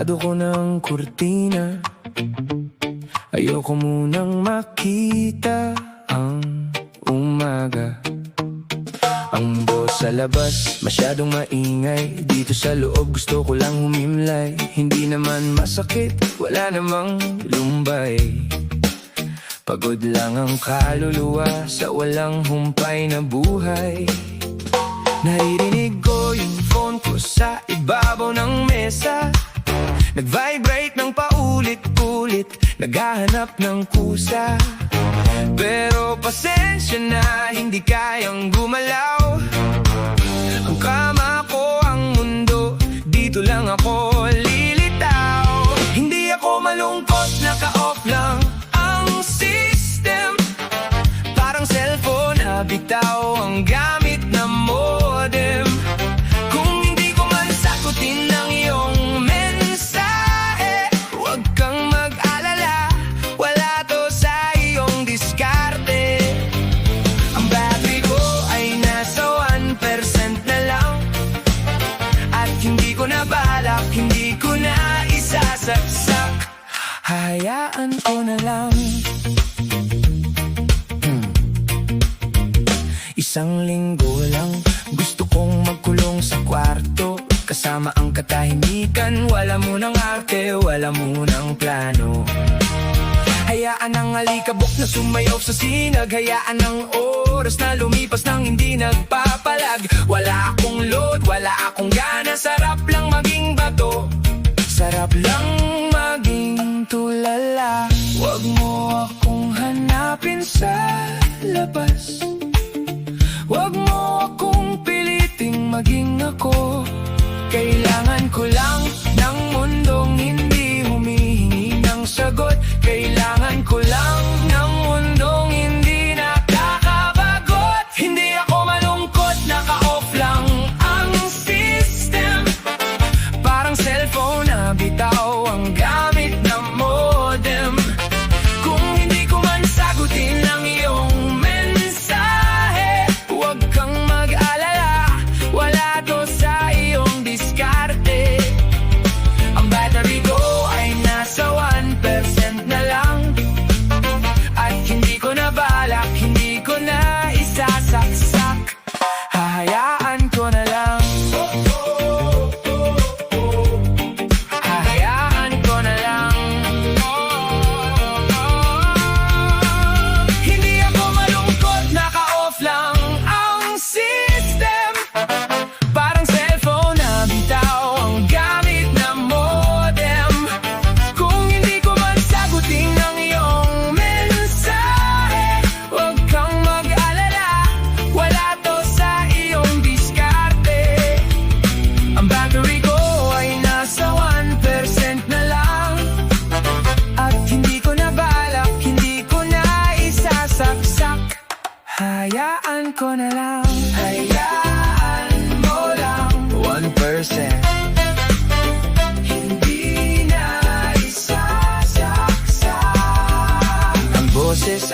Sarado ko ng kurtina, ayoko munang makita ang umaga. Ang boss sa labas, masyadong maingay. Dito sa loob gusto ko lang humimlay. Hindi naman masakit, wala namang lumbay. Pagod lang ang kaluluwa sa walang humpay na buhay. Naririnig ko yung phone ko sa ibabaw ng mesa, nag-vibrate ng paulit-ulit, naghahanap ng kusa. Pero pasensya na, hindi kayang gumalaw. Ang kama ko ang mundo, dito lang ako lilitaw. Hindi ako malungkot, naka-off lang ang system. Parang cellphone na bitaw ang gamit na modem. Kung hindi ko man sagutin ang iyong mensahe, huwag kang mag-alala, wala to sa iyong diskarte. Ang battery ko ay nasa 1% na lang, at hindi ko na balak, hindi ko na isasaksak. Hayaan ko na lang. Isang linggo lang, gusto kong magkulong sa kwarto, kasama ang katahimikan. Wala munang arte, wala munang plano. Hayaan ang alikabok na sumayaw sa sinag, hayaan ang oras na lumipas nang hindi nagpapalag. Wala akong load, wala akong gana, sarap lang maging bato, sarap lang maging tulala. Huwag mo akong hanapin sa labas, huwag mo akong piliting maging ako. Kailangan ko lang ng mundong hindi humihingi ng sagot. Kailangan ko lang ng mundong hindi nakakabagot. Hindi ako malungkot, naka-off lang ang system. Parang cellphone na bitaw ang gamit na modem. Kung hindi ko man sagutin ang iyong mensahe, huwag kang mag-alala, wala to sa iyong diskarte. Ang battery ko ay nasa 1% na lang, at hindi ko na balak, hindi ko na isasaksak. Hahayaan ko na lang. Hahayaan ko na lang. Hindi ako malungkot, naka-off lang ang system. Parang cellphone na bitaw ang gamit na modem. Kung hindi ko man sagutin ang iyong mensahe, huwag kang mag-alala, wala to sa iyong diskarte. Ang battery ko ay nasa 1% na lang, at hindi ko na balak, hindi ko na isasaksak. Hayaan ko na lang. Hayaan mo lang. 1%, hindi na isasaksak. Ang boses